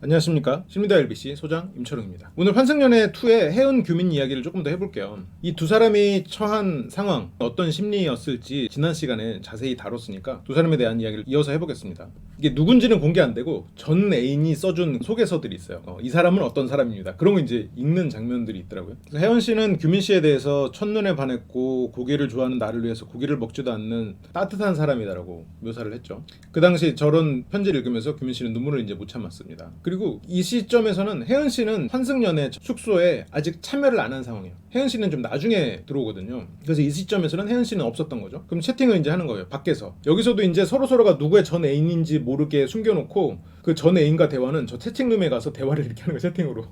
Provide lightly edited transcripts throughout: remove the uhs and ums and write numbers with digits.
안녕하십니까. 실미더 LBC 소장 임철웅입니다. 오늘 환승연애 2의 혜은 규민 이야기를 조금 더 해볼게요. 이 두 사람이 처한 상황, 어떤 심리였을지 지난 시간에 자세히 다뤘으니까 두 사람에 대한 이야기를 이어서 해보겠습니다. 이게 누군지는 공개 안 되고 전 애인이 써준 소개서들이 있어요. 이 사람은 어떤 사람입니다. 그런 거 이제 읽는 장면들이 있더라고요. 그래서 혜은 씨는 규민 씨에 대해서 첫눈에 반했고 고기를 좋아하는 나를 위해서 고기를 먹지도 않는 따뜻한 사람이다라고 묘사를 했죠. 그 당시 저런 편지를 읽으면서 규민 씨는 눈물을 이제 못 참았습니다. 그리고 이 시점에서는 혜은 씨는 환승연애 숙소에 아직 참여를 안 한 상황이에요. 혜은 씨는 좀 나중에 들어오거든요. 그래서 이 시점에서는 혜은 씨는 없었던 거죠. 그럼 채팅을 이제 하는 거예요. 밖에서. 여기서도 이제 서로가 누구의 전 애인인지 모르게 숨겨놓고 그 전 애인과 대화는 저 채팅룸에 가서 대화를 이렇게 하는 거예요. 채팅으로.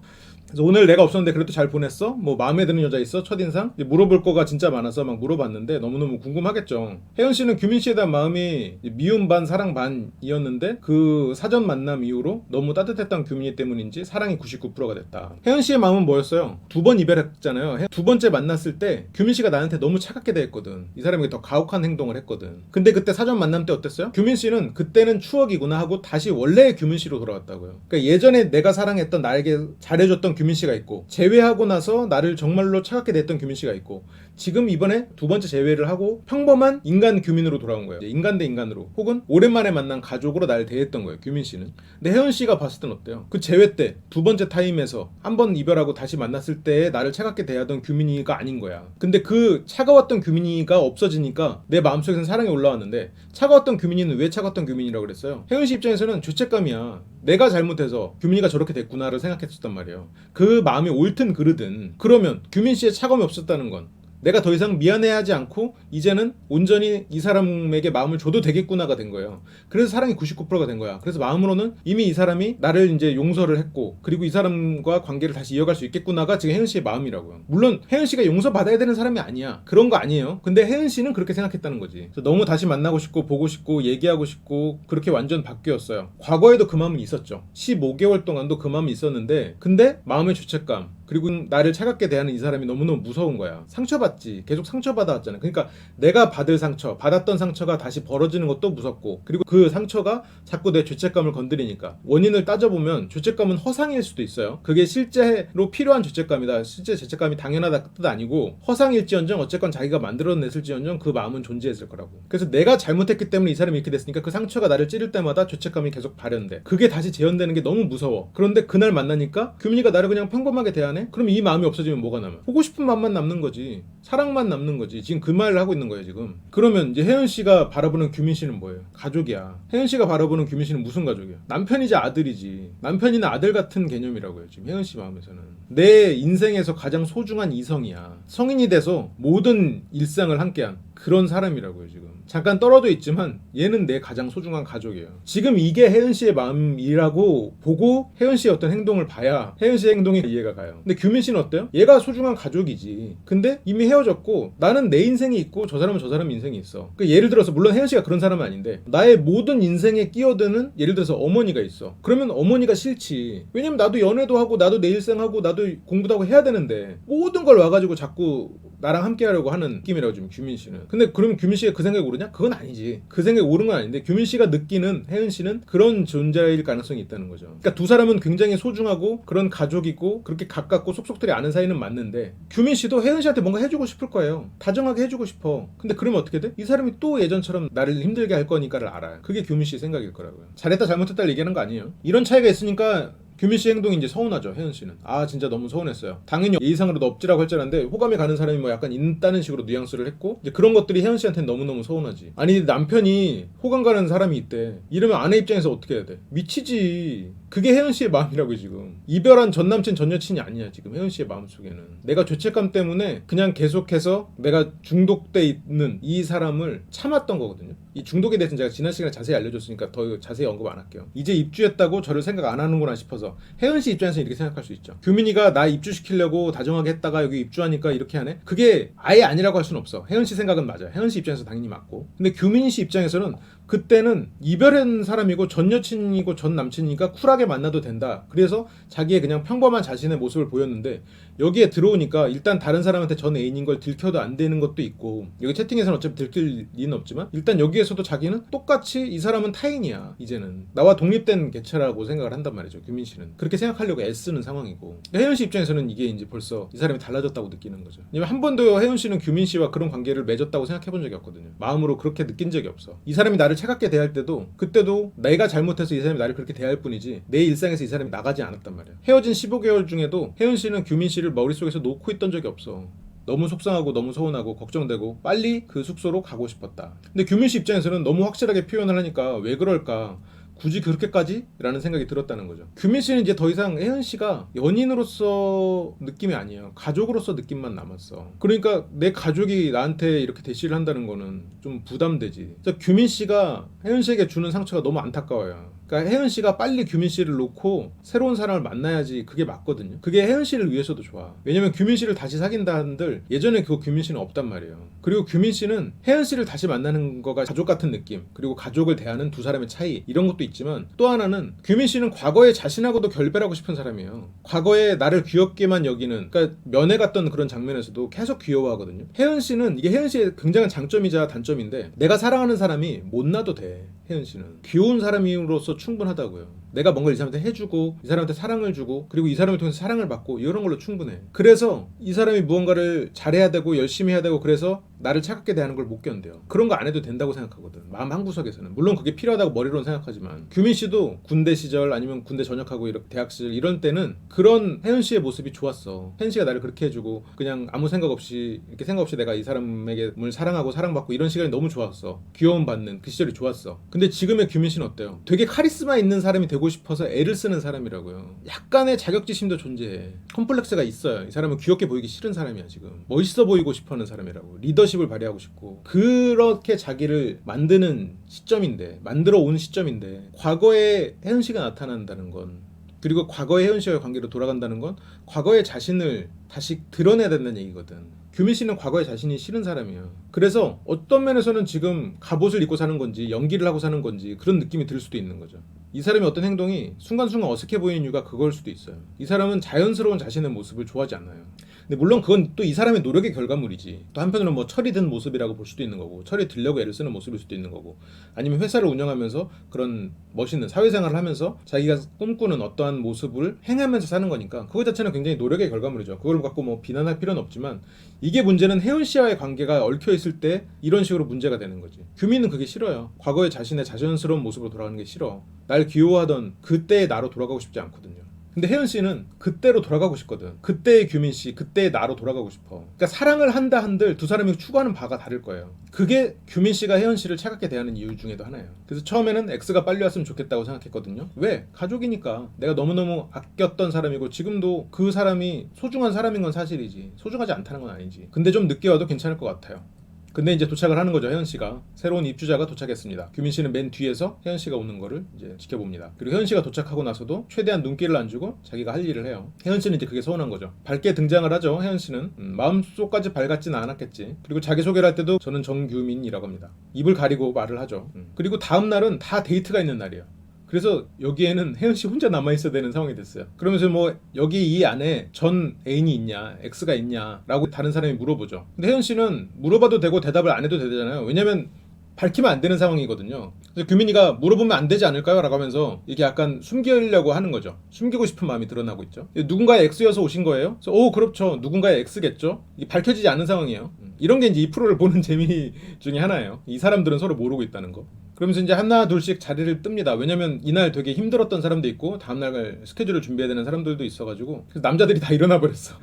그래서 오늘 내가 없었는데 그래도 잘 보냈어? 뭐 마음에 드는 여자 있어? 첫인상? 물어볼 거가 진짜 많아서 막 물어봤는데 너무너무 궁금하겠죠. 혜연 씨는 규민 씨에 대한 마음이 미움 반 사랑 반이었는데 그 사전 만남 이후로 너무 따뜻했던 규민이 때문인지 사랑이 99%가 됐다. 혜연 씨의 마음은 뭐였어요? 두 번 이별했잖아요. 두 번째 만났을 때 규민 씨가 나한테 너무 차갑게 대했거든. 이 사람에게 더 가혹한 행동을 했거든. 근데 그때 사전 만남 때 어땠어요? 규민 씨는 그때는 추억이구나 하고 다시 원래의 규민 씨로 돌아왔다고요. 그러니까 예전에 내가 사랑했던 나에게 잘해줬던 규민 씨가 있고 제외하고 나서 나를 정말로 차갑게 대했던 규민 씨가 있고 지금 이번에 두 번째 제외를 하고 평범한 인간 규민으로 돌아온 거예요. 인간 대 인간으로 혹은 오랜만에 만난 가족으로 나를 대했던 거예요. 규민 씨는. 근데 혜연 씨가 봤을 땐 어때요? 그 제외 때 두 번째 타임에서 한 번 이별하고 다시 만났을 때 나를 차갑게 대하던 규민이가 아닌 거야. 근데 그 차가웠던 규민이가 없어지니까 내 마음속에서는 사랑이 올라왔는데 차가웠던 규민이는 왜 차가웠던 규민이라고 그랬어요? 혜연 씨 입장에서는 죄책감이야. 내가 잘못해서 규민이가 저렇게 됐구나를 생각했었단 말이에요. 그 마음이 옳든 그르든 그러면 규민 씨의 차가움이 없었다는 건 내가 더 이상 미안해하지 않고 이제는 온전히 이 사람에게 마음을 줘도 되겠구나가 된 거예요. 그래서 사랑이 99%가 된 거야. 그래서 마음으로는 이미 이 사람이 나를 이제 용서를 했고 그리고 이 사람과 관계를 다시 이어갈 수 있겠구나가 지금 혜은 씨의 마음이라고요. 물론 혜은 씨가 용서받아야 되는 사람이 아니야. 그런 거 아니에요. 근데 혜은 씨는 그렇게 생각했다는 거지. 그래서 너무 다시 만나고 싶고 보고 싶고 얘기하고 싶고 그렇게 완전 바뀌었어요. 과거에도 그 마음은 있었죠. 15개월 동안도 그 마음이 있었는데 근데 마음의 죄책감 그리고 나를 차갑게 대하는 이 사람이 너무너무 무서운 거야. 상처받지. 계속 상처받아왔잖아. 그러니까 내가 받을 상처, 받았던 상처가 다시 벌어지는 것도 무섭고 그리고 그 상처가 자꾸 내 죄책감을 건드리니까 원인을 따져보면 죄책감은 허상일 수도 있어요. 그게 실제로 필요한 죄책감이다. 실제 죄책감이 당연하다 뜻 아니고 허상일지언정 어쨌건 자기가 만들어냈을지언정 그 마음은 존재했을 거라고. 그래서 내가 잘못했기 때문에 이 사람이 이렇게 됐으니까 그 상처가 나를 찌를 때마다 죄책감이 계속 발현돼. 그게 다시 재현되는 게 너무 무서워. 그런데 그날 만나니까 규민이가 나를 그냥 평범하게 대하네? 그럼 이 마음이 없어지면 뭐가 남아? 보고 싶은 마음만 남는 거지. 사랑만 남는 거지. 지금 그 말을 하고 있는 거예요 지금. 그러면 이제 혜연 씨가 바라보는 규민 씨는 뭐예요? 가족이야. 혜연 씨가 바라보는 규민 씨는 무슨 가족이야? 남편이지 아들이지. 남편이나 아들 같은 개념이라고요 지금 혜연 씨 마음에서는. 내 인생에서 가장 소중한 이성이야. 성인이 돼서 모든 일상을 함께한 그런 사람이라고요 지금. 잠깐 떨어져 있지만 얘는 내 가장 소중한 가족이에요. 지금 이게 혜은 씨의 마음이라고 보고 혜은 씨의 어떤 행동을 봐야 혜은 씨의 행동이 이해가 가요. 근데 규민 씨는 어때요? 얘가 소중한 가족이지. 근데 이미 헤어졌고 나는 내 인생이 있고 저 사람은 저 사람 인생이 있어. 그러니까 예를 들어서 물론 혜은 씨가 그런 사람은 아닌데 나의 모든 인생에 끼어드는 예를 들어서 어머니가 있어. 그러면 어머니가 싫지. 왜냐면 나도 연애도 하고 나도 내 일생하고 나도 공부도 하고 해야 되는데 모든 걸 와가지고 자꾸 나랑 함께 하려고 하는 느낌이라고 지금 규민 씨는. 근데 그러면 규민 씨가 그 생각이 옳으냐? 그건 아니지. 그 생각이 옳은 건 아닌데 규민 씨가 느끼는 혜은 씨는 그런 존재일 가능성이 있다는 거죠. 그러니까 두 사람은 굉장히 소중하고 그런 가족이고 그렇게 가깝고 속속들이 아는 사이는 맞는데 규민 씨도 혜은 씨한테 뭔가 해주고 싶을 거예요. 다정하게 해주고 싶어. 근데 그러면 어떻게 돼? 이 사람이 또 예전처럼 나를 힘들게 할 거니까를 알아요. 그게 규민 씨 생각일 거라고요. 잘했다 잘못했다 얘기하는 거 아니에요. 이런 차이가 있으니까 규민 씨 행동이 이제 서운하죠. 혜은 씨는. 아 진짜 너무 서운했어요. 당연히 예의상으로도 업지라고 할 줄 알았는데 호감이 가는 사람이 뭐 약간 있다는 식으로 뉘앙스를 했고 이제 그런 것들이 혜은 씨한테는 너무너무 서운하지. 아니 남편이 호감 가는 사람이 있대. 이러면 아내 입장에서 어떻게 해야 돼? 미치지. 그게 혜은 씨의 마음이라고 지금. 이별한 전 남친 전 여친이 아니야 지금 혜은 씨의 마음속에는. 내가 죄책감 때문에 그냥 계속해서 내가 중독돼 있는 이 사람을 참았던 거거든요. 이 중독에 대해서는 제가 지난 시간에 자세히 알려줬으니까 더 자세히 언급 안 할게요. 이제 입주했다고 저를 생각 안 하는구나 싶어서 혜은 씨 입장에서 이렇게 생각할 수 있죠. 규민이가 나 입주시키려고 다정하게 했다가 여기 입주하니까 이렇게 하네? 그게 아예 아니라고 할 수는 없어. 혜은 씨 생각은 맞아. 혜은 씨 입장에서 당연히 맞고. 근데 규민 씨 입장에서는 그때는 이별한 사람이고 전 여친이고 전 남친이니까 쿨하게 만나도 된다. 그래서 자기의 그냥 평범한 자신의 모습을 보였는데 여기에 들어오니까 일단 다른 사람한테 전 애인인 걸 들켜도 안 되는 것도 있고, 여기 채팅에서는 어차피 들킬 리는 없지만 일단 여기에서도 자기는 똑같이 이 사람은 타인이야. 이제는 나와 독립된 개체라고 생각을 한단 말이죠. 규민 씨는 그렇게 생각하려고 애쓰는 상황이고, 혜연 씨 입장에서는 이게 이제 벌써 이 사람이 달라졌다고 느끼는 거죠. 왜냐면 한 번도 혜연 씨는 규민 씨와 그런 관계를 맺었다고 생각해 본 적이 없거든요. 마음으로 그렇게 느낀 적이 없어. 이 사람이 나를 차갑게 대할 때도 그때도 내가 잘못해서 이 사람이 나를 그렇게 대할 뿐이지 내 일상에서 이 사람이 나가지 않았단 말이야. 헤어진 15개월 중에도 혜연 씨는 규민 씨를 머릿속에서 놓고 있던 적이 없어. 너무 속상하고 너무 서운하고 걱정되고 빨리 그 숙소로 가고 싶었다. 근데 규민 씨 입장에서는 너무 확실하게 표현을 하니까 왜 그럴까? 굳이 그렇게까지? 라는 생각이 들었다는 거죠. 규민 씨는 이제 더 이상 혜연 씨가 연인으로서 느낌이 아니에요. 가족으로서 느낌만 남았어. 그러니까 내 가족이 나한테 이렇게 대시를 한다는 거는 좀 부담되지. 그래서 규민 씨가 혜연 씨에게 주는 상처가 너무 안타까워요. 그러니까 혜연 씨가 빨리 규민 씨를 놓고 새로운 사람을 만나야지 그게 맞거든요. 그게 혜연 씨를 위해서도 좋아. 왜냐면 규민 씨를 다시 사귄다 한들 예전에 그 규민 씨는 없단 말이에요. 그리고 규민 씨는 혜연 씨를 다시 만나는 거가 가족 같은 느낌, 그리고 가족을 대하는 두 사람의 차이, 이런 것도 있지만 또 하나는 규민 씨는 과거에 자신하고도 결별하고 싶은 사람이에요. 과거에 나를 귀엽게만 여기는, 그러니까 면회 갔던 그런 장면에서도 계속 귀여워하거든요. 혜연 씨는 이게 혜연 씨의 굉장한 장점이자 단점인데, 내가 사랑하는 사람이 못나도 돼. 혜연 씨는 귀여운 사람으로서 충분하다고요. 내가 뭔가 이 사람한테 해주고 이 사람한테 사랑을 주고 그리고 이 사람을 통해서 사랑을 받고 이런 걸로 충분해. 그래서 이 사람이 무언가를 잘해야 되고 열심히 해야 되고 그래서 나를 차갑게 대하는 걸 못 견뎌요. 그런 거 안 해도 된다고 생각하거든. 마음 한구석에서는. 물론 그게 필요하다고 머리로는 생각하지만, 규민 씨도 군대 시절 아니면 군대 전역하고 이렇게 대학 시절 이런 때는 그런 혜연 씨의 모습이 좋았어. 혜연 씨가 나를 그렇게 해주고 그냥 아무 생각 없이 이렇게 생각 없이 내가 이 사람에게 사랑하고 사랑받고 이런 시간이 너무 좋았어. 귀여움 받는 그 시절이 좋았어. 근데 지금의 규민 씨는 어때요? 되게 카리스마 있는 사람이 되고 싶어서 애를 쓰는 사람이라고요. 약간의 자격지심도 존재해. 컴플렉스가 있어요. 이 사람은 귀엽게 보이기 싫은 사람이야. 지금 멋있어 보이고 싶어하는 사람이라고. 리더십을 발휘하고 싶고 그렇게 자기를 만드는 시점인데, 만들어 온 시점인데, 과거에 혜연 씨가 나타난다는 건, 그리고 과거의 혜연 씨와의 관계로 돌아간다는 건 과거의 자신을 다시 드러내야 된다는 얘기거든. 규민 씨는 과거의 자신이 싫은 사람이야. 그래서 어떤 면에서는 지금 갑옷을 입고 사는 건지 연기를 하고 사는 건지 그런 느낌이 들 수도 있는 거죠. 이 사람의 어떤 행동이 순간순간 어색해 보이는 이유가 그걸 수도 있어요. 이 사람은 자연스러운 자신의 모습을 좋아하지 않아요. 근데 물론 그건 또 이 사람의 노력의 결과물이지. 또 한편으로는 뭐 철이 든 모습이라고 볼 수도 있는 거고, 철이 들려고 애를 쓰는 모습일 수도 있는 거고, 아니면 회사를 운영하면서 그런 멋있는 사회생활을 하면서 자기가 꿈꾸는 어떠한 모습을 행하면서 사는 거니까 그거 자체는 굉장히 노력의 결과물이죠. 그걸 갖고 뭐 비난할 필요는 없지만, 이게 문제는 혜연 씨와의 관계가 얽혀 있을 때 이런 식으로 문제가 되는 거지. 규민은 그게 싫어요. 과거의 자신의 자연스러운 모습으로 돌아가는 게 싫어. 날 귀여워하던 그때의 나로 돌아가고 싶지 않거든요. 근데 혜연 씨는 그때로 돌아가고 싶거든. 그때의 규민 씨, 그때의 나로 돌아가고 싶어. 그러니까 사랑을 한다 한들 두 사람이 추구하는 바가 다를 거예요. 그게 규민 씨가 혜연 씨를 차갑게 대하는 이유 중에도 하나예요. 그래서 처음에는 X가 빨리 왔으면 좋겠다고 생각했거든요. 왜? 가족이니까. 내가 너무너무 아꼈던 사람이고 지금도 그 사람이 소중한 사람인 건 사실이지. 소중하지 않다는 건 아니지. 근데 좀 늦게 와도 괜찮을 것 같아요. 근데 이제 도착을 하는 거죠. 혜연 씨가. 새로운 입주자가 도착했습니다. 규민 씨는 맨 뒤에서 혜연 씨가 오는 거를 이제 지켜봅니다. 그리고 혜연 씨가 도착하고 나서도 최대한 눈길을 안 주고 자기가 할 일을 해요. 혜연 씨는 이제 그게 서운한 거죠. 밝게 등장을 하죠. 혜연 씨는 마음속까지 밝았지는 않았겠지. 그리고 자기소개를 할 때도 저는 정규민이라고 합니다. 입을 가리고 말을 하죠. 그리고 다음 날은 다 데이트가 있는 날이에요. 그래서 여기에는 혜연 씨 혼자 남아있어야 되는 상황이 됐어요. 그러면서 뭐 여기 이 안에 전 애인이 있냐, X가 있냐 라고 다른 사람이 물어보죠. 근데 혜연 씨는 물어봐도 되고 대답을 안 해도 되잖아요. 왜냐면 밝히면 안 되는 상황이거든요. 그래서 규민이가 물어보면 안 되지 않을까요? 라고 하면서 이게 약간 숨기려고 하는 거죠. 숨기고 싶은 마음이 드러나고 있죠. 누군가의 X여서 오신 거예요? 그래서 그렇죠. 누군가의 X겠죠. 이게 밝혀지지 않은 상황이에요. 이런 게 이제 이 프로를 보는 재미 중에 하나예요. 이 사람들은 서로 모르고 있다는 거. 그러면서 이제 하나 둘씩 자리를 뜹니다. 왜냐면 이날 되게 힘들었던 사람도 있고 다음날 스케줄을 준비해야 되는 사람들도 있어가지고, 그래서 남자들이 다 일어나 버렸어.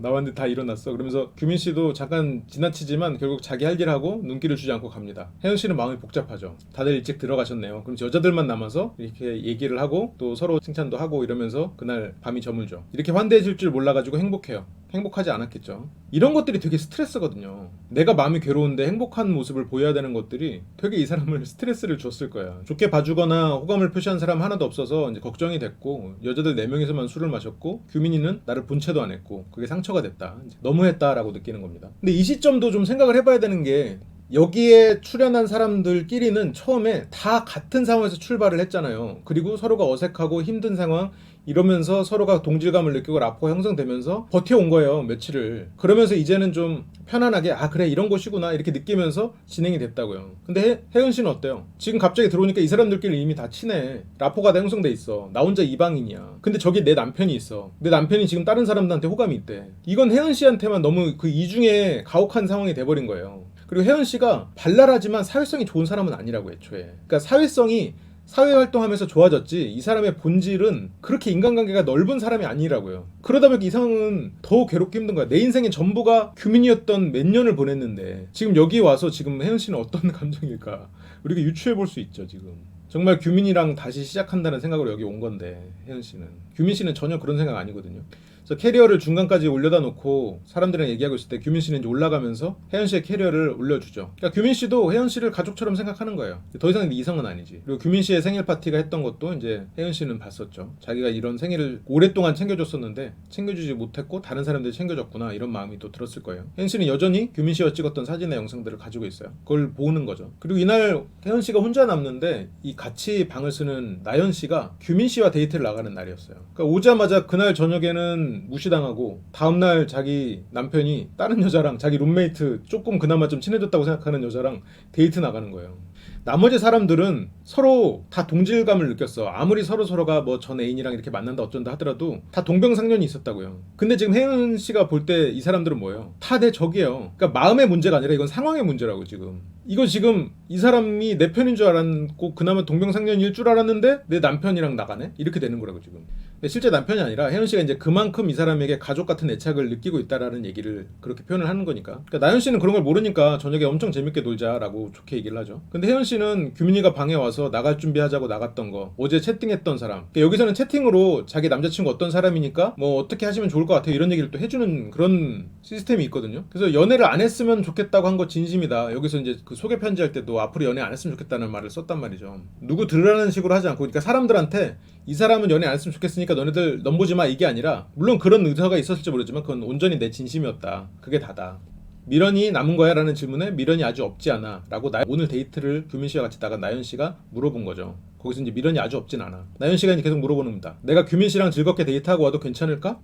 나왔는데 다 일어났어. 그러면서 규민 씨도 잠깐 지나치지만 결국 자기 할 일 하고 눈길을 주지 않고 갑니다. 혜연 씨는 마음이 복잡하죠. 다들 일찍 들어가셨네요. 그럼 여자들만 남아서 이렇게 얘기를 하고 또 서로 칭찬도 하고 이러면서 그날 밤이 저물죠. 이렇게 환대해줄 줄 몰라가지고 행복해요. 행복하지 않았겠죠. 이런 것들이 되게 스트레스거든요. 내가 마음이 괴로운데 행복한 모습을 보여야 되는 것들이 되게 이 사람을 스트레스를 줬을 거야. 좋게 봐주거나 호감을 표시한 사람 하나도 없어서 이제 걱정이 됐고, 여자들 4명이서만 술을 마셨고 규민이는 나를 본체도 안 했고, 그게 상처가 됐다. 너무했다라고 느끼는 겁니다. 근데 이 시점도 좀 생각을 해봐야 되는 게, 여기에 출연한 사람들끼리는 처음에 다 같은 상황에서 출발을 했잖아요. 그리고 서로가 어색하고 힘든 상황 이러면서 서로가 동질감을 느끼고 라포가 형성되면서 버텨온 거예요, 며칠을. 그러면서 이제는 좀 편안하게 아 그래 이런 곳이구나 이렇게 느끼면서 진행이 됐다고요. 근데 혜은 씨는 어때요? 지금 갑자기 들어오니까 이 사람들끼리 이미 다 친해. 라포가 다 형성돼 있어. 나 혼자 이방인이야. 근데 저기 내 남편이 있어. 내 남편이 지금 다른 사람들한테 호감이 있대. 이건 혜은 씨한테만 너무 그 이중에 가혹한 상황이 돼버린 거예요. 그리고 혜은 씨가 발랄하지만 사회성이 좋은 사람은 아니라고 애초에. 그러니까 사회성이 사회 활동하면서 좋아졌지 이 사람의 본질은 그렇게 인간관계가 넓은 사람이 아니라고요. 그러다 보니까 이 상황은 더 괴롭게 힘든 거야. 내 인생의 전부가 규민이었던 몇 년을 보냈는데 지금 여기 와서 지금 혜은 씨는 어떤 감정일까 우리가 유추해 볼 수 있죠. 지금 정말 규민이랑 다시 시작한다는 생각으로 여기 온 건데 혜은 씨는 규민 씨는 전혀 그런 생각 아니거든요. 그래서 캐리어를 중간까지 올려다 놓고 사람들이랑 얘기하고 있을 때 규민 씨는 이제 올라가면서 혜연 씨의 캐리어를 올려주죠. 그러니까 규민 씨도 혜연 씨를 가족처럼 생각하는 거예요. 더 이상 이성은 아니지. 그리고 규민 씨의 생일 파티가 했던 것도 이제 혜연 씨는 봤었죠. 자기가 이런 생일을 오랫동안 챙겨줬었는데 챙겨주지 못했고 다른 사람들이 챙겨줬구나 이런 마음이 또 들었을 거예요. 혜연 씨는 여전히 규민 씨와 찍었던 사진의 영상들을 가지고 있어요. 그걸 보는 거죠. 그리고 이날 혜연 씨가 혼자 남는데 이 같이 방을 쓰는 나연 씨가 규민 씨와 데이트를 나가는 날이었어요. 그러니까 오자마자 그날 저녁에는 무시당하고 다음날 자기 남편이 다른 여자랑 자기 룸메이트 조금 그나마 좀 친해졌다고 생각하는 여자랑 데이트 나가는 거예요. 나머지 사람들은 서로 다 동질감을 느꼈어. 아무리 서로가 뭐 전 애인이랑 이렇게 만난다 어쩐다 하더라도 다 동병상련이 있었다고요. 근데 지금 혜은 씨가 볼 때 이 사람들은 뭐예요? 다 내 적이에요. 그러니까 마음의 문제가 아니라 이건 상황의 문제라고 지금. 이거 지금 이 사람이 내 편인 줄 알았고 그나마 동병상련일 줄 알았는데 내 남편이랑 나가네? 이렇게 되는 거라고 지금. 근데 실제 남편이 아니라 혜은 씨가 이제 그만큼 이 사람에게 가족 같은 애착을 느끼고 있다라는 얘기를 그렇게 표현을 하는 거니까. 그러니까 나연 씨는 그런 걸 모르니까 저녁에 엄청 재밌게 놀자라고 좋게 얘기를 하죠. 근데 혜은 씨는 규민이가 방에 와서 나갈 준비하자고 나갔던 거, 어제 채팅했던 사람. 그러니까 여기서는 채팅으로 자기 남자친구 어떤 사람이니까 뭐 어떻게 하시면 좋을 것 같아요 이런 얘기를 또 해주는 그런 시스템이 있거든요. 그래서 연애를 안 했으면 좋겠다고 한 거 진심이다. 여기서 이제 그 소개 편지할 때도 앞으로 연애 안 했으면 좋겠다는 말을 썼단 말이죠. 누구 들으라는 식으로 하지 않고, 그러니까 사람들한테 이 사람은 연애 안 했으면 좋겠으니까 너네들 넘보지 마 이게 아니라, 물론 그런 의사가 있었을지 모르지만 그건 온전히 내 진심이었다. 그게 다다. 미련이 남은 거야? 라는 질문에 미련이 아주 없지 않아 라고 오늘 데이트를 규민 씨와 같이 나간 나연 씨가 물어본 거죠. 거기서 이제 미련이 아주 없진 않아. 나연 씨가 계속 물어보는 겁니다. 내가 규민 씨랑 즐겁게 데이트하고 와도 괜찮을까?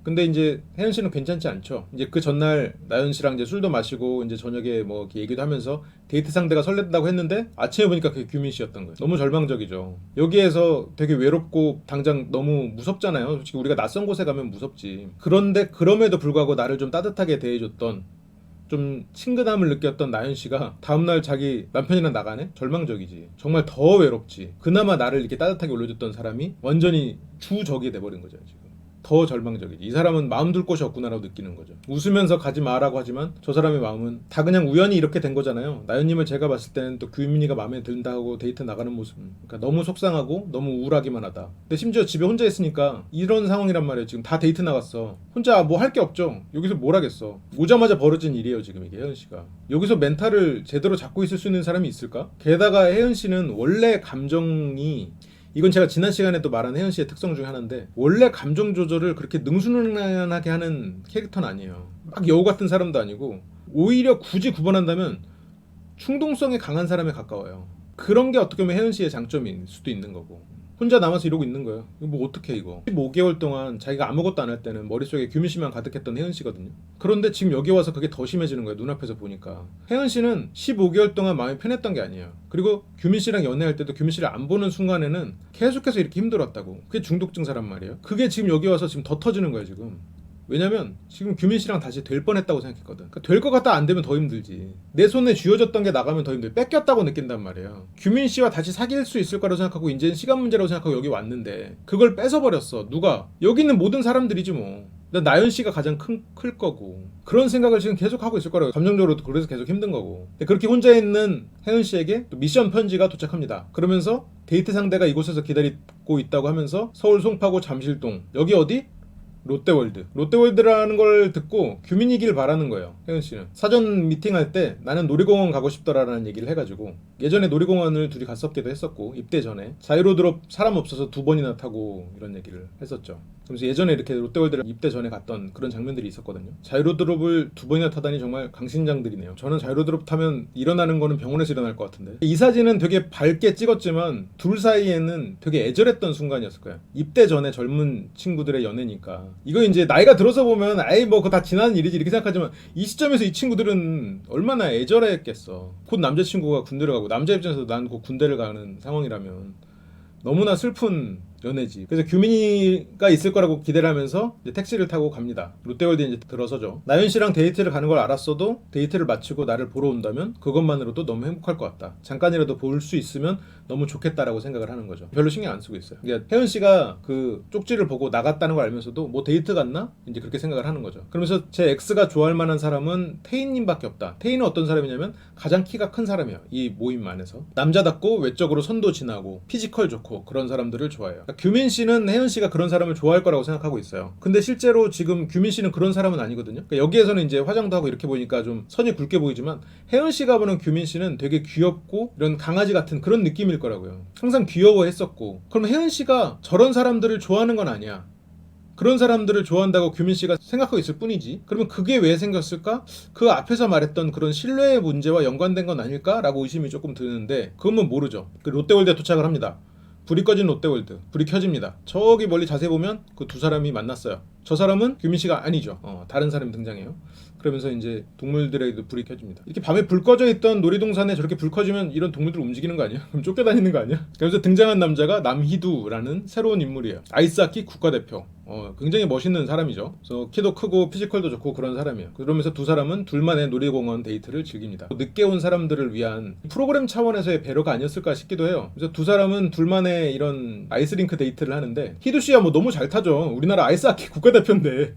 근데 이제 혜연 씨는 괜찮지 않죠. 이제 그 전날 나연 씨랑 이제 술도 마시고 이제 저녁에 뭐 이렇게 얘기도 하면서 데이트 상대가 설렌다고 했는데 아침에 보니까 그게 규민 씨였던 거예요. 너무 절망적이죠. 여기에서 되게 외롭고 당장 너무 무섭잖아요. 솔직히 우리가 낯선 곳에 가면 무섭지. 그런데 그럼에도 불구하고 나를 좀 따뜻하게 대해줬던, 좀 친근함을 느꼈던 나연 씨가 다음날 자기 남편이랑 나가네? 절망적이지. 정말 더 외롭지. 그나마 나를 이렇게 따뜻하게 올려줬던 사람이 완전히 주적이 돼버린 거죠 지금. 더 절망적이지. 이 사람은 마음 둘 곳이 없구나라고 느끼는 거죠. 웃으면서 가지 마라고 하지만 저 사람의 마음은 다 그냥 우연히 이렇게 된 거잖아요. 나연님을 제가 봤을 때는 또 규민이가 마음에 든다고 데이트 나가는 모습, 그러니까 너무 속상하고 너무 우울하기만 하다. 근데 심지어 집에 혼자 있으니까 이런 상황이란 말이에요. 지금 다 데이트 나갔어. 혼자 뭐 할 게 없죠. 여기서 뭘 하겠어. 오자마자 벌어진 일이에요 지금 이게. 혜은 씨가 여기서 멘탈을 제대로 잡고 있을 수 있는 사람이 있을까? 게다가 혜은 씨는 원래 감정이, 이건 제가 지난 시간에도 말한 혜연 씨의 특성 중에 하나인데, 원래 감정 조절을 그렇게 능수능란하게 하는 캐릭터는 아니에요. 막 여우 같은 사람도 아니고, 오히려 굳이 구분한다면 충동성이 강한 사람에 가까워요. 그런 게 어떻게 보면 혜연 씨의 장점일 수도 있는 거고. 혼자 남아서 이러고 있는 거예요. 이거 뭐 어떡해 이거. 15개월 동안 자기가 아무것도 안 할 때는 머릿속에 규민 씨만 가득했던 혜은 씨거든요. 그런데 지금 여기 와서 그게 더 심해지는 거예요. 눈앞에서 보니까. 혜은 씨는 15개월 동안 마음이 편했던 게 아니에요. 그리고 규민 씨랑 연애할 때도 규민 씨를 안 보는 순간에는 계속해서 이렇게 힘들었다고. 그게 중독증사란 말이에요. 그게 지금 여기 와서 지금 더 터지는 거예요 지금. 왜냐면 지금 규민 씨랑 다시 될 뻔했다고 생각했거든. 그러니까 될 것 같다 안 되면 더 힘들지. 내 손에 쥐어졌던 게 나가면 더 힘들어. 뺏겼다고 느낀단 말이에요. 규민 씨와 다시 사귈 수 있을 거라고 생각하고 이제는 시간 문제라고 생각하고 여기 왔는데 그걸 뺏어버렸어. 누가? 여기 있는 모든 사람들이지 뭐. 나연 씨가 가장 클 거고, 그런 생각을 지금 계속 하고 있을 거라고. 감정적으로도 그래서 계속 힘든 거고. 그렇게 혼자 있는 혜은 씨에게 또 미션 편지가 도착합니다. 그러면서 데이트 상대가 이곳에서 기다리고 있다고 하면서 서울 송파구 잠실동, 여기 어디? 롯데월드라는 걸 듣고 규민이길 바라는 거예요. 혜은 씨는 사전 미팅할 때 나는 놀이공원 가고 싶더라라는 얘기를 해가지고, 예전에 놀이공원을 둘이 갔었기도 했었고, 입대 전에 자유로드롭 사람 없어서 2번이나 타고 이런 얘기를 했었죠. 그래서 예전에 이렇게 롯데월드를 입대 전에 갔던 그런 장면들이 있었거든요. 자유로드롭을 2번이나 타다니 정말 강신장들이네요. 저는 자유로드롭 타면 일어나는 거는 병원에서 일어날 것 같은데. 이 사진은 되게 밝게 찍었지만 둘 사이에는 되게 애절했던 순간이었을 거예요. 입대 전에 젊은 친구들의 연애니까. 이거 이제 나이가 들어서 보면 아이 뭐 그거 다 지난 일이지 이렇게 생각하지만, 이 시점에서 이 친구들은 얼마나 애절했겠어. 곧 남자친구가 군대를 가고, 남자 입장에서 난 곧 군대를 가는 상황이라면 너무나 슬픈 연애지. 그래서 규민이가 있을 거라고 기대를 하면서 이제 택시를 타고 갑니다. 롯데월드에 이제 들어서죠. 나연 씨랑 데이트를 가는 걸 알았어도 데이트를 마치고 나를 보러 온다면 그것만으로도 너무 행복할 것 같다. 잠깐이라도 볼 수 있으면 너무 좋겠다라고 생각을 하는 거죠. 별로 신경 안 쓰고 있어요. 그러니까 혜연 씨가 그 쪽지를 보고 나갔다는 걸 알면서도 뭐 데이트 갔나? 이제 그렇게 생각을 하는 거죠. 그러면서 제 X가 좋아할 만한 사람은 태인님밖에 없다. 태인은 어떤 사람이냐면 가장 키가 큰 사람이에요. 이 모임 안에서. 남자답고 외적으로 선도 진하고 피지컬 좋고 그런 사람들을 좋아해요. 그러니까 규민 씨는 혜연 씨가 그런 사람을 좋아할 거라고 생각하고 있어요. 근데 실제로 지금 규민 씨는 그런 사람은 아니거든요. 그러니까 여기에서는 이제 화장도 하고 이렇게 보니까 좀 선이 굵게 보이지만, 혜연 씨가 보는 규민 씨는 되게 귀엽고 이런 강아지 같은 그런 느낌일 거라고요. 항상 귀여워했었고. 그럼 혜연 씨가 저런 사람들을 좋아하는 건 아니야. 그런 사람들을 좋아한다고 규민 씨가 생각하고 있을 뿐이지. 그러면 그게 왜 생겼을까? 그 앞에서 말했던 그런 신뢰의 문제와 연관된 건 아닐까라고 의심이 조금 드는데, 그건 모르죠. 그 롯데월드에 도착을 합니다. 불이 꺼진 롯데월드. 불이 켜집니다. 저기 멀리 자세히 보면 그 두 사람이 만났어요. 저 사람은 규민 씨가 아니죠. 다른 사람이 등장해요. 그러면서 이제 동물들에게도 불이 켜집니다. 이렇게 밤에 불 꺼져 있던 놀이동산에 저렇게 불 꺼지면 이런 동물들 움직이는 거 아니야? 그럼 쫓겨다니는 거 아니야? 그래서 등장한 남자가 남희두라는 새로운 인물이에요. 아이스하키 국가대표. 굉장히 멋있는 사람이죠. 그래서 키도 크고 피지컬도 좋고 그런 사람이에요. 그러면서 두 사람은 둘만의 놀이공원 데이트를 즐깁니다. 늦게 온 사람들을 위한 프로그램 차원에서의 배려가 아니었을까 싶기도 해요. 그래서 두 사람은 둘만의 이런 아이스링크 데이트를 하는데, 희두 씨야 뭐 너무 잘 타죠. 우리나라 아이스하키 국가대표인데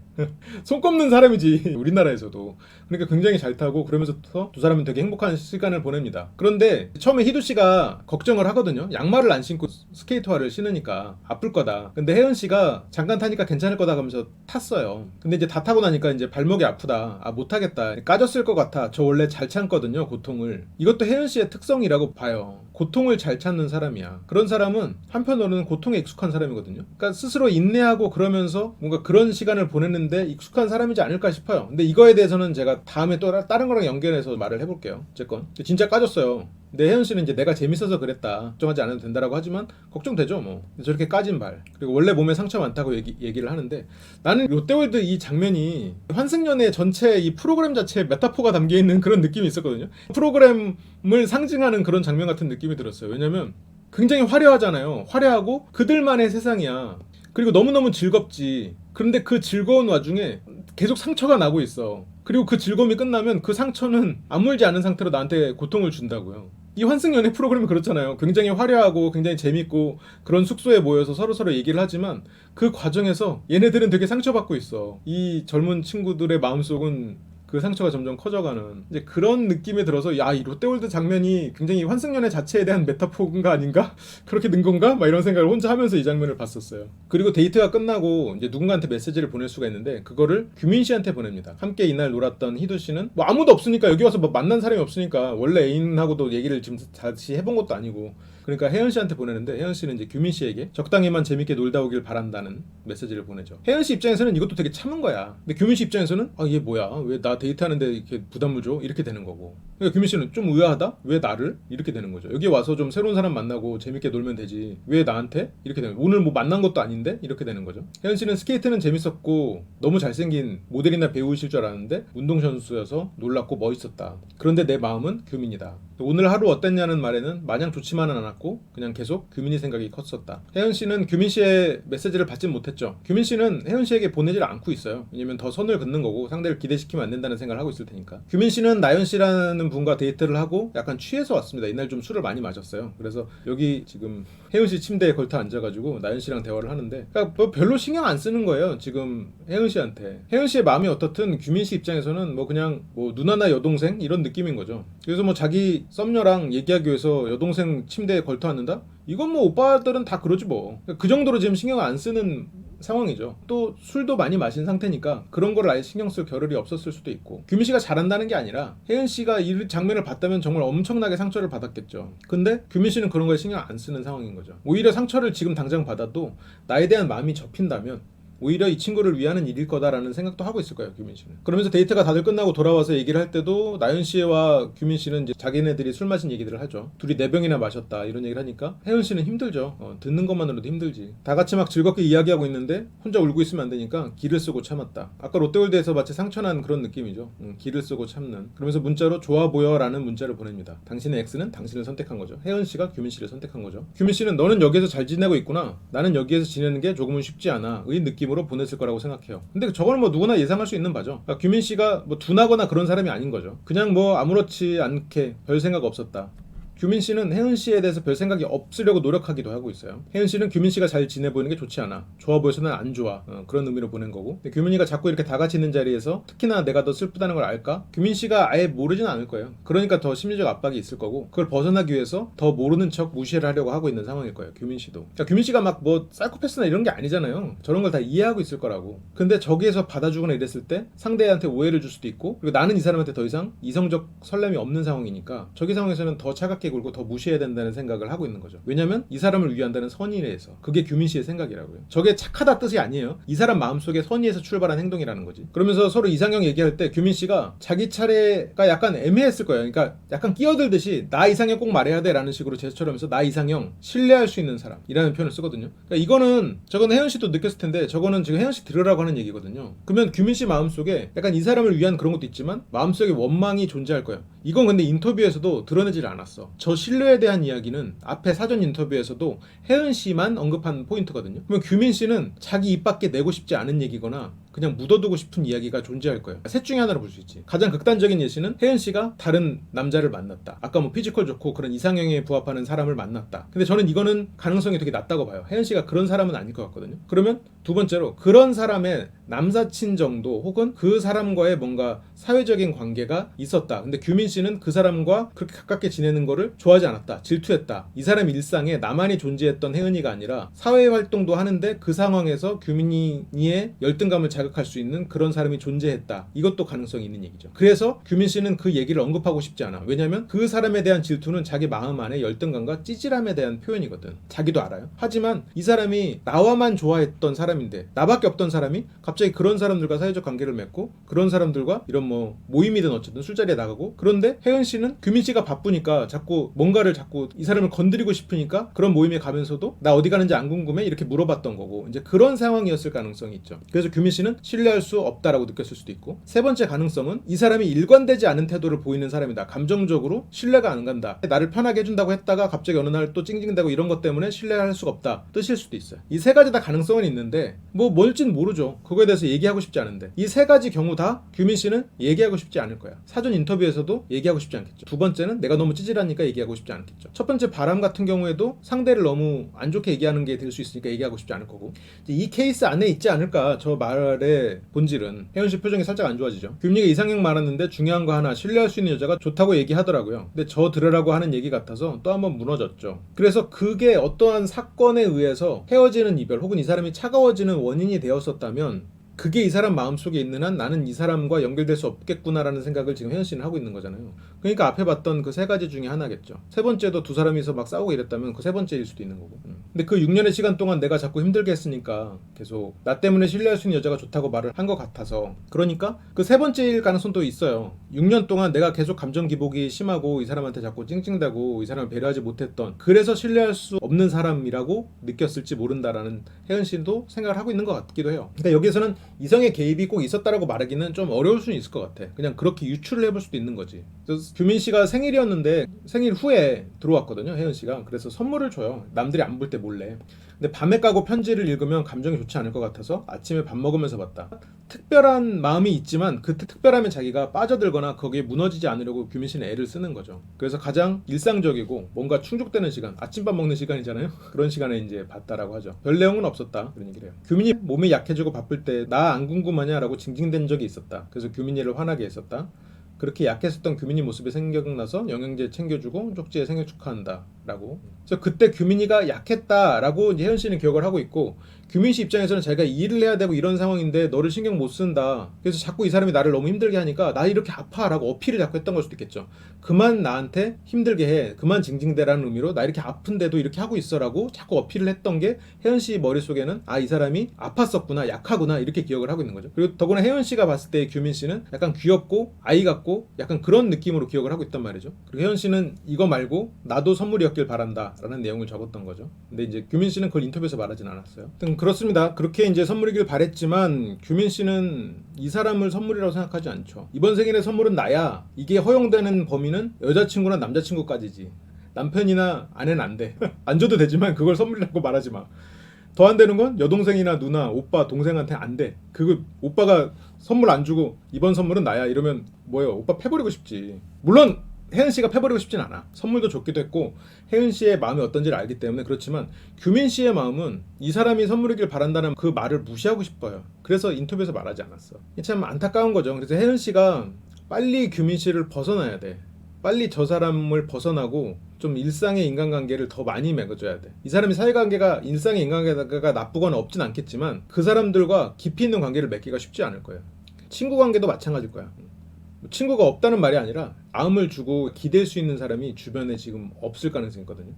손 꼽는 사람이지 우리나라에서도. 그러니까 굉장히 잘 타고, 그러면서 두 사람은 되게 행복한 시간을 보냅니다. 그런데 처음에 희두 씨가 걱정을 하거든요. 양말을 안 신고 스케이트화를 신으니까 아플 거다. 근데 혜연 씨가 잠깐 타니까 괜찮을 거다 하면서 탔어요. 근데 이제 다 타고 나니까 이제 발목이 아프다. 못 타겠다. 까졌을 것 같아. 저 원래 잘 참거든요, 고통을. 이것도 혜연 씨의 특성이라고 봐요. 고통을 잘 참는 사람이야. 그런 사람은 한편으로는 고통에 익숙한 사람이거든요. 그러니까 스스로 인내하고 그러면서 뭔가 그런 시간을 보냈는데 익숙한 사람이지 않을까 싶어요. 근데 이거에 대해서는 제가 다음에 또 다른 거랑 연결해서 말을 해볼게요. 어쨌건 진짜 까졌어요. 근데 혜연 씨는 이제 내가 재밌어서 그랬다, 걱정하지 않아도 된다라고 하지만 걱정되죠 뭐. 저렇게 까진 발, 그리고 원래 몸에 상처 많다고 얘기를 하는데, 나는 롯데월드 이 장면이 환승연애 전체 이 프로그램 자체에 메타포가 담겨있는 그런 느낌이 있었거든요. 프로그램을 상징하는 그런 장면 같은 느낌이 들었어요. 왜냐면 굉장히 화려하잖아요. 화려하고 그들만의 세상이야. 그리고 너무너무 즐겁지. 그런데 그 즐거운 와중에 계속 상처가 나고 있어. 그리고 그 즐거움이 끝나면 그 상처는 아물지 않은 상태로 나한테 고통을 준다고요. 이 환승연애 프로그램이 그렇잖아요. 굉장히 화려하고 굉장히 재밌고 그런 숙소에 모여서 서로서로 얘기를 하지만 그 과정에서 얘네들은 되게 상처받고 있어. 이 젊은 친구들의 마음속은 그 상처가 점점 커져가는 이제 그런 느낌이 들어서, 야, 이 롯데월드 장면이 굉장히 환승연애 자체에 대한 메타포인가 아닌가? 그렇게 는 건가? 막 이런 생각을 혼자 하면서 이 장면을 봤었어요. 그리고 데이트가 끝나고 이제 누군가한테 메시지를 보낼 수가 있는데, 그거를 규민 씨한테 보냅니다. 함께 이날 놀았던 희두 씨는 뭐 아무도 없으니까, 여기 와서 뭐 만난 사람이 없으니까, 원래 애인하고도 얘기를 지금 다시 해본 것도 아니고, 그러니까 혜연 씨한테 보내는데, 혜연 씨는 이제 규민 씨에게 적당히만 재밌게 놀다 오길 바란다는 메시지를 보내죠. 혜연 씨 입장에서는 이것도 되게 참은 거야. 근데 규민 씨 입장에서는 얘 뭐야? 왜 나 데이트하는데 이렇게 부담을 줘? 이렇게 되는 거고. 그러니까 규민 씨는 좀 의아하다? 왜 나를? 이렇게 되는 거죠. 여기 와서 좀 새로운 사람 만나고 재밌게 놀면 되지. 왜 나한테? 이렇게 되는 거죠. 오늘 뭐 만난 것도 아닌데? 이렇게 되는 거죠. 혜연 씨는 스케이트는 재밌었고 너무 잘생긴 모델이나 배우이실 줄 알았는데 운동선수여서 놀랍고 멋있었다. 그런데 내 마음은 규민이다. 오늘 하루 어땠냐는 말에는 마냥 좋지만은 않았고 그냥 계속 규민이 생각이 컸었다. 혜연 씨는 규민 씨의 메시지를 받진 못했죠. 규민 씨는 혜연 씨에게 보내질 않고 있어요. 왜냐면 더 선을 긋는 거고 상대를 기대시키면 안 된다는 생각을 하고 있을 테니까. 규민 씨는 나연 씨라는 분과 데이트를 하고 약간 취해서 왔습니다. 이날 좀 술을 많이 마셨어요. 그래서 여기 지금 혜연 씨 침대에 걸터 앉아가지고 나연 씨랑 대화를 하는데, 그러니까 뭐 별로 신경 안 쓰는 거예요. 지금 혜연 씨한테. 혜연 씨의 마음이 어떻든 규민 씨 입장에서는 뭐 그냥 뭐 누나나 여동생 이런 느낌인 거죠. 그래서 뭐 자기 썸녀랑 얘기하기 위해서 여동생 침대에 걸터 앉는다? 이건 뭐 오빠들은 다 그러지 뭐. 그 정도로 지금 신경 안 쓰는 상황이죠. 또 술도 많이 마신 상태니까 그런 걸 아예 신경 쓸 겨를이 없었을 수도 있고, 규민 씨가 잘한다는 게 아니라 혜은 씨가 이 장면을 봤다면 정말 엄청나게 상처를 받았겠죠. 근데 규민 씨는 그런 거에 신경 안 쓰는 상황인 거죠. 오히려 상처를 지금 당장 받아도 나에 대한 마음이 접힌다면 오히려 이 친구를 위하는 일일 거다라는 생각도 하고 있을 거예요, 규민 씨는. 그러면서 데이트가 다들 끝나고 돌아와서 얘기를 할 때도 나연 씨와 규민 씨는 이제 자기네들이 술 마신 얘기들을 하죠. 둘이 4병이나 마셨다 이런 얘기를 하니까 혜연 씨는 힘들죠. 듣는 것만으로도 힘들지. 다 같이 막 즐겁게 이야기하고 있는데 혼자 울고 있으면 안 되니까 기를 쓰고 참았다. 아까 롯데월드에서 마치 상처난 그런 느낌이죠. 기를 쓰고 참는. 그러면서 문자로 좋아 보여라는 문자를 보냅니다. 당신의 X는 당신을 선택한 거죠. 혜연 씨가 규민 씨를 선택한 거죠. 규민 씨는 너는 여기에서 잘 지내고 있구나. 나는 여기에서 지내는 게 조금은 쉽지 않아. 의 느낌 으로 보냈을 거라고 생각해요. 근데 저거는 뭐 누구나 예상할 수 있는 바죠. 그러니까 규민 씨가 뭐 둔하거나 그런 사람이 아닌 거죠. 그냥 뭐 아무렇지 않게 별 생각 없었다. 규민 씨는 혜은 씨에 대해서 별 생각이 없으려고 노력하기도 하고 있어요. 혜은 씨는 규민 씨가 잘 지내 보이는 게 좋지 않아. 좋아 보여서는 안 좋아. 그런 의미로 보낸 거고. 근데 규민이가 자꾸 이렇게 다 같이 있는 자리에서 특히나 내가 더 슬프다는 걸 알까? 규민 씨가 아예 모르진 않을 거예요. 그러니까 더 심리적 압박이 있을 거고, 그걸 벗어나기 위해서 더 모르는 척 무시를 하려고 하고 있는 상황일 거예요. 규민 씨도. 그러니까 규민 씨가 막 뭐 사이코패스나 이런 게 아니잖아요. 저런 걸 다 이해하고 있을 거라고. 근데 저기에서 받아주거나 이랬을 때 상대한테 오해를 줄 수도 있고, 그리고 나는 이 사람한테 더 이상 이성적 설렘이 없는 상황이니까 저기 상황에서는 더 차갑게 굴고 더 무시해야 된다는 생각을 하고 있는 거죠. 왜냐면 이 사람을 위한다는 선의에서. 그게 규민 씨의 생각이라고요. 저게 착하다 뜻이 아니에요. 이 사람 마음속에 선의에서 출발한 행동이라는 거지. 그러면서 서로 이상형 얘기할 때 규민 씨가 자기 차례가 약간 애매했을 거예요. 그러니까 약간 끼어들듯이 나 이상형 꼭 말해야 돼 라는 식으로 제스처를 하면서 나 이상형 신뢰할 수 있는 사람이라는 표현을 쓰거든요. 그러니까 이거는 저건 혜연 씨도 느꼈을 텐데 저거는 지금 혜연 씨 들으라고 하는 얘기거든요. 그러면 규민 씨 마음속에 약간 이 사람을 위한 그런 것도 있지만 마음속에 원망이 존재할 거예요. 이건 근데 인터뷰에서도 드러내질 않았어. 저 신뢰에 대한 이야기는 앞에 사전 인터뷰에서도 혜은 씨만 언급한 포인트거든요. 그러면 규민 씨는 자기 입 밖에 내고 싶지 않은 얘기거나 그냥 묻어두고 싶은 이야기가 존재할 거예요. 셋 중에 하나로 볼 수 있지. 가장 극단적인 예시는 혜은 씨가 다른 남자를 만났다. 아까 뭐 피지컬 좋고 그런 이상형에 부합하는 사람을 만났다. 근데 저는 이거는 가능성이 되게 낮다고 봐요. 혜은 씨가 그런 사람은 아닐 것 같거든요. 그러면 두 번째로 그런 사람의 남사친 정도 혹은 그 사람과의 뭔가 사회적인 관계가 있었다. 근데 규민 씨는 그 사람과 그렇게 가깝게 지내는 거를 좋아하지 않았다. 질투했다. 이 사람 일상에 나만이 존재했던 혜은이가 아니라 사회 활동도 하는데 그 상황에서 규민이의 열등감을 자극할 수 있는 그런 사람이 존재했다. 이것도 가능성이 있는 얘기죠. 그래서 규민 씨는 그 얘기를 언급하고 싶지 않아. 왜냐면 그 사람에 대한 질투는 자기 마음 안에 열등감과 찌질함에 대한 표현이거든. 자기도 알아요. 하지만 이 사람이 나와만 좋아했던 사람인데 나밖에 없던 사람이 갑자기 그런 사람들과 사회적 관계를 맺고 그런 사람들과 이런 뭐 모임이든 어쨌든 술자리에 나가고, 그런데 혜은 씨는 규민 씨가 바쁘니까 자꾸 뭔가를 자꾸 이 사람을 건드리고 싶으니까 그런 모임에 가면서도 나 어디 가는지 안 궁금해? 이렇게 물어봤던 거고, 이제 그런 상황이었을 가능성이 있죠. 그래서 규민 씨는 신뢰할 수 없다라고 느꼈을 수도 있고, 세 번째 가능성은 이 사람이 일관되지 않은 태도를 보이는 사람이다. 감정적으로 신뢰가 안 간다. 나를 편하게 해준다고 했다가 갑자기 어느 날 또 찡찡대고 이런 것 때문에 신뢰할 수가 없다. 뜻일 수도 있어요. 이 세 가지 다 가능성은 있는데 뭐 뭘진 모르죠. 그거에 대해서 얘기하고 싶지 않은데 이 세 가지 경우 다 규민 씨는 얘기하고 싶지 않을 거야. 사전 인터뷰에서도 얘기하고 싶지 않겠죠. 두 번째는 내가 너무 찌질하니까 얘기하고 싶지 않겠죠. 첫 번째 바람 같은 경우에도 상대를 너무 안 좋게 얘기하는 게 될 수 있으니까 얘기하고 싶지 않을 거고, 이 케이스 안에 있지 않을까. 저 말의 본질은. 혜연 씨 표정이 살짝 안 좋아지죠. 규민이가 이상형 많았는데 중요한 거 하나, 신뢰할 수 있는 여자가 좋다고 얘기하더라고요. 근데 저 들으라고 하는 얘기 같아서 또 한번 무너졌죠. 그래서 그게 어떠한 사건에 의해서 헤어지는 이별 혹은 이 사람이 차가워지는 원인이 되었었다면 그게 이 사람 마음속에 있는 한 나는 이 사람과 연결될 수 없겠구나라는 생각을 지금 혜연 씨는 하고 있는 거잖아요. 그러니까 앞에 봤던 그 세 가지 중에 하나겠죠. 세 번째도 두 사람이서 막 싸우고 이랬다면 그 세 번째일 수도 있는 거고. 근데 그 6년의 시간 동안 내가 자꾸 힘들게 했으니까 계속 나 때문에 신뢰할 수 있는 여자가 좋다고 말을 한 것 같아서, 그러니까 그 세 번째일 가능성도 있어요. 6년 동안 내가 계속 감정 기복이 심하고 이 사람한테 자꾸 찡찡대고 이 사람을 배려하지 못했던, 그래서 신뢰할 수 없는 사람이라고 느꼈을지 모른다라는 혜연 씨도 생각을 하고 있는 것 같기도 해요. 그러니까 여기에서는 이성의 개입이 꼭 있었다라고 말하기는 좀 어려울 수는 있을 것 같아. 그냥 그렇게 유추를 해볼 수도 있는 거지. 그래서 규민 씨가 생일이었는데 생일 후에 들어왔거든요, 혜연 씨가. 그래서 선물을 줘요. 남들이 안 볼 때 몰래. 근데 밤에 까고 편지를 읽으면 감정이 좋지 않을 것 같아서 아침에 밥 먹으면서 봤다. 특별한 마음이 있지만 그 특별함에 자기가 빠져들거나 거기에 무너지지 않으려고 규민 씨는 애를 쓰는 거죠. 그래서 가장 일상적이고 뭔가 충족되는 시간, 아침밥 먹는 시간이잖아요. 그런 시간에 이제 봤다라고 하죠. 별 내용은 없었다, 그런 얘기를 해요. 규민이 몸이 약해지고 바쁠 때 나 안 궁금하냐 라고 징징댄 적이 있었다. 그래서 규민이를 화나게 했었다. 그렇게 약했었던 규민이 모습이 생각나서 영양제 챙겨주고 쪽지에 생일 축하한다 라고. 그래서 그때 규민이가 약했다라고 이제 혜연 씨는 기억을 하고 있고, 규민 씨 입장에서는 자기가 일을 해야 되고 이런 상황인데 너를 신경 못 쓴다. 그래서 자꾸 이 사람이 나를 너무 힘들게 하니까 나 이렇게 아파라고 어필을 자꾸 했던 걸 수도 있겠죠. 그만 나한테 힘들게 해. 그만 징징대라는 의미로 나 이렇게 아픈데도 이렇게 하고 있어라고 자꾸 어필을 했던 게 혜연 씨 머릿속에는 이 사람이 아팠었구나, 약하구나 이렇게 기억을 하고 있는 거죠. 그리고 더구나 혜연 씨가 봤을 때 규민 씨는 약간 귀엽고 아이 같고 약간 그런 느낌으로 기억을 하고 있단 말이죠. 그리고 혜연 씨는 이거 말고 나도 선물이었길 바란다 라는 내용을 적었던 거죠. 근데 이제 규민 씨는 그걸 인터뷰에서 말하진 않았어요. 그렇습니다. 그렇게 이제 선물이길 바랬지만 규민 씨는 이 사람을 선물이라고 생각하지 않죠. 이번 생일의 선물은 나야. 이게 허용되는 범위는 여자친구나 남자친구까지지. 남편이나 아내는 안 돼. 안 줘도 되지만 그걸 선물이라고 말하지 마. 더 안 되는 건 여동생이나 누나, 오빠, 동생한테 안 돼. 그거 오빠가 선물 안 주고 이번 선물은 나야 이러면 뭐예요? 오빠 패버리고 싶지. 물론 혜은 씨가 패버리고 싶진 않아. 선물도 좋기도 했고 혜은 씨의 마음이 어떤지를 알기 때문에 그렇지만 규민 씨의 마음은 이 사람이 선물이길 바란다는 그 말을 무시하고 싶어요. 그래서 인터뷰에서 말하지 않았어. 참 안타까운 거죠. 그래서 혜은 씨가 빨리 규민 씨를 벗어나야 돼. 빨리 저 사람을 벗어나고 좀 일상의 인간관계를 더 많이 맺어줘야 돼. 이 사람이 사회관계가 일상의 인간관계가 나쁘거나 없진 않겠지만 그 사람들과 깊이 있는 관계를 맺기가 쉽지 않을 거예요. 친구 관계도 마찬가지일 거야. 친구가 없다는 말이 아니라 마음을 주고 기댈 수 있는 사람이 주변에 지금 없을 가능성이 있거든요.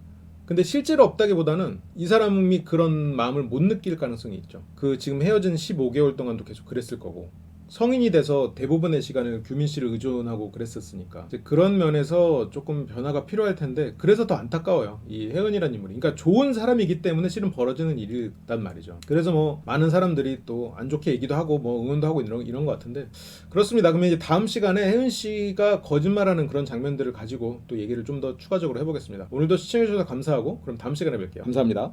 근데 실제로 없다기보다는 이 사람이 그런 마음을 못 느낄 가능성이 있죠. 그 지금 헤어진 15개월 동안도 계속 그랬을 거고 성인이 돼서 대부분의 시간을 규민 씨를 의존하고 그랬었으니까 이제 그런 면에서 조금 변화가 필요할 텐데 그래서 더 안타까워요. 이 혜은이라는 인물이. 그러니까 좋은 사람이기 때문에 실은 벌어지는 일이란 말이죠. 그래서 뭐 많은 사람들이 또 안 좋게 얘기도 하고 뭐 응원도 하고 이런 것 같은데 그렇습니다. 그러면 이제 다음 시간에 혜은 씨가 거짓말하는 그런 장면들을 가지고 또 얘기를 좀 더 추가적으로 해보겠습니다. 오늘도 시청해주셔서 감사하고 그럼 다음 시간에 뵐게요. 감사합니다.